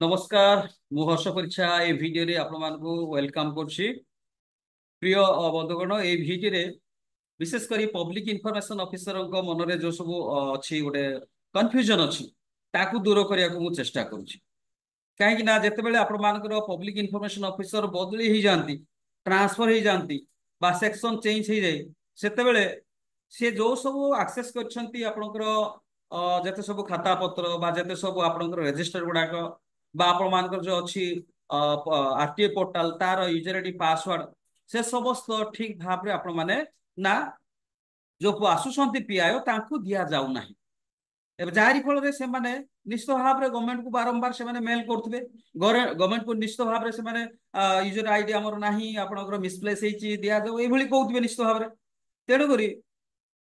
नमस्कार मु हर्ष परीक्षा ए भिडियो रे आपण मानकु वेलकम करछि। प्रिय बंधुगण ए भिडियो रे विशेष करी पब्लिक इन्फॉर्मेशन ऑफिसर को मन रे जो सब अछि गोटे कंफ्यूजन अछि ताकू दूर करिया को मु चेष्टा करूछि। काहे कि ना जते बेले आपण मानकर पब्लिक इन्फॉर्मेशन ऑफिसर बदली ही जानती, ट्रांसफर ही जानती बा सेक्शन चेंज ही जाय सेते बेले से जो सब एक्सेस करछंती आपनकर जते सब खाता पत्र बा जते सब आपनकर रजिस्टर गुडाक बा आपण मानकर जो अछि आरटीए पोर्टल तार यूजर आईडी पासवर्ड से समस्त ठीक भाव रे आपण माने ना जो आसुछंती पीआईओ तांकू दिया जाउ नाही। एबे जारी फल रे से माने निश्चित भाव रे गवर्नमेंट को बारंबार से माने मेल करथबे। गवर्नमेंट को निश्चित भाव रे से माने यूजर आईडी हमर नाही आपनकर मिसप्लेस हेची दिया जाउ एभली कहथबे निश्चित भाव रे। तेणु करी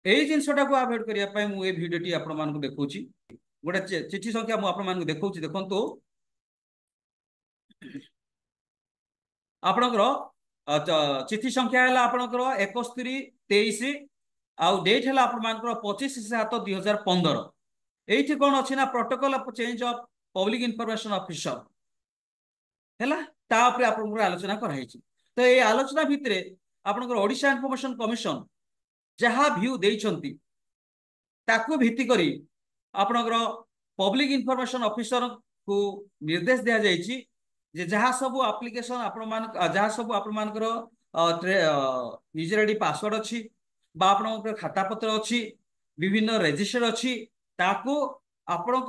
एई जिंसटा को अवॉइड करिया पय मु ए वीडियो टी आपण मानकु देखौची। गोटे चिट्ठी संख्या मु आपण मानकु देखौची देखंतु आपणकर चिट्ठी संख्या है आपणकर 7123 आउ डेट है आपणकर 25/7/2015। एठी कौन अच्छी ना protocol of change of public information officer है आपन आलोचना कराई। तो ये आलोचना भितर आपणकर ओडिशा इन्फॉर्मेशन कमिशन जहाँ व्यू देइछंती ताकू भित्ति करी आपणकर पब्लिक इन्फॉर्मेशन ऑफिसर को निर्देश दिया जाइछि जे जहाँ सब एप्लिकेशन आपण मान जहाँ सब आपण मानकर यूजर आईडी पासवर्ड अछि बा आपण खाता पत्र अछि विभिन्न रजिस्टर अछि ताकू आपण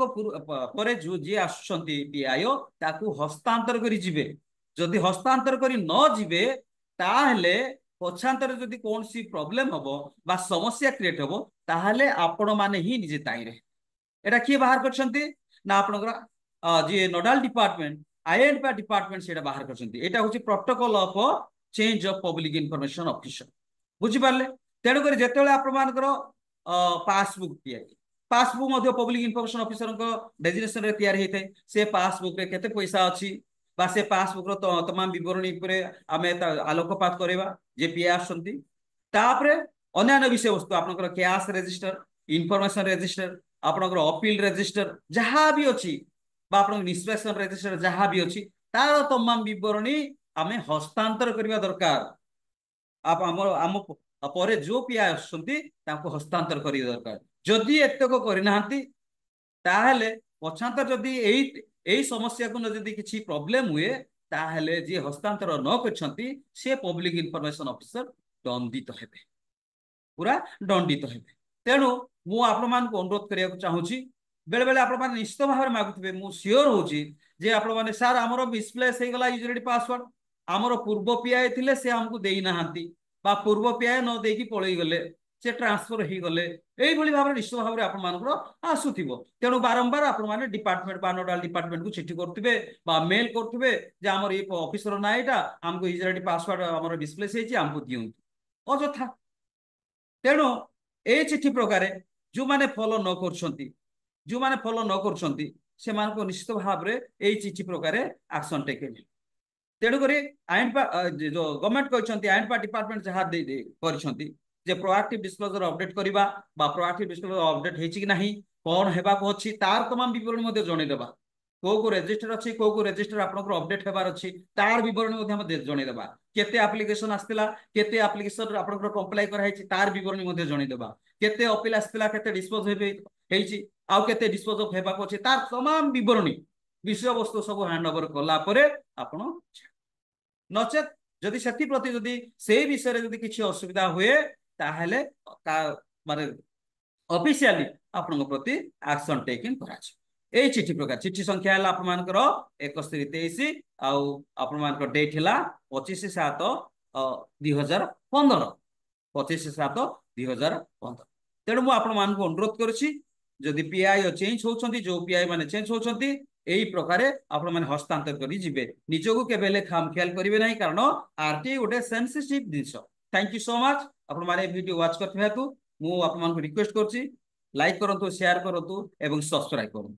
परे जो जे आसुछंती पीआईओ ताकू हस्तांतर करी जिवे। जदि हस्तांतर करी न जिवे ताहेले पछांतर जदि कौन सी प्रॉब्लम हबो बा समस्या क्रिएट हबो ताहेले आपण माने ही निजे ताई रे। एटा किए बाहर करछंती ना आपनकर जे नोडल डिपार्टमेंट आईएनपी डिपार्टमेंट से बाहर करछंती। एटा होची protocol of change of public information officer बुझी पारले। तेणु कर जेतेबेले आपण मानकर पासबुक पासबुक मध्य पब्लिक इन्फॉर्मेशन ऑफिसर को डेजिग्नेशन रे तैयार हेते से पासबुक रे केते पैसा अछि बा से पासबुक रो तमाम विवरणी उपरे आमे आलोकपात करेबा जे पीए आसंती। तापरे अन्य विषय वस्तु आपनकर कैश रजिस्टर इन्फॉर्मेशन रजिस्टर आपनकर अपील रजिस्टर जहाँ भी अछि बा आपन निष्पेषण रजिस्टर जहाँ भी अछि तार तमाम विवरणी आमे हस्तांतर करबा दरकार। आप आम परे जो पीआई आसंती तांको हस्तांतर करी दरकार। जदि एतक करनाहांती ताहेले पछांतर जदि एई समस्या को जदि किछि प्रॉब्लम हुए ताहेले जे हस्तांतर न करछंती से पब्लिक इन्फॉर्मेशन ऑफिसर दंडित हेबे, पूरा दंडित हेबे। तेणु मु आपण मान को अनुरोध करिया चाहूची बेले बेले आपण मान निश्चित भाव मागुथिबे मु सियोर होची जे आपण माने सर हमरो मिसप्लेस हे गला यूजर आईडी पासवर्ड हमरो पूर्व पीआई थिले से हमकु देई नाहांती बा पूर्व पीआई न देकी पळई गले से ट्रांसफर ही गले एई भली भाव निश्चित भाव आपण मानकर आसुथिबो। तेणु बारंबार आपण माने डिपार्टमेंट बा नोडल डिपार्टमेंट को चिट्ठी करथिबे बा मेल करथिबे जे हमर ए ऑफिसर ना एटा हमकु यूजर आईडी पासवर्ड हमरो मिसप्लेस हेची हमकु दियंतु अजथा। तेणु ए चिट्ठी प्रकार जो माने फॉलो न करछंती जो माने फॉलो न करछंती से मान को निश्चित भाव रे ए चिट्ठी प्रकार एक्शन टेकेबे। तेणु करी आईन जो गवर्नमेंट कहछंती आईन डिपार्टमेंट जहाँ करछंती जे प्रोएक्टिव डिस्क्लोजर अपडेट करबा बा प्रोएक्टिव डिस्क्लोजर अपडेट हेछि कि नाही कोन हेबा को अछि तार तमाम विवरण मध्ये जणे देबा को रजिस्टर अछि को रजिस्टर आपनकर अपडेट हेबार अछि तार विवरण मध्ये हम जणे देबा केते एप्लीकेशन आस्तिला केते एप्लीकेशन आपनकर कंप्लाई करा हेछि तार विवरण मध्ये जणे देबा केते अपील आस्तिला केते डिस्पोज हेछि आ केते डिस्पोज ऑफ हेबा को अछि तार तमाम विवरणी विषय वस्तु सब हैंड ओवर कला परे आपण नचेत जदि सेति प्रति जदि से विषय रे जदि किछि असुविधा हुए ताहेले माने ऑफिशियली आपन प्रति एक्शन टेकिंग कराछ। एई चिट्ठी प्रकार चिट्ठी संख्या हला आपन मानकर 7123 आउ आपन मानकर डेट हला 25/7/2015 25/7/2015। तेणु मु आपन मान को अनुरोध करछि जदि पीआई चेंज होछंती जो पीआई माने चेंज होछंती एई प्रकार आपण माने हस्तांतर करी जिवे निजको केबेले खामख्याल करिवे नाही कारण आरटी गोटे sensitive this. Thank you so much आपण माने वीडियो वॉच करथिबातु मु आपण मान को रिक्वेस्ट करछि लाइक करंतु शेयर करंतु एवं सब्सक्राइब करंतु।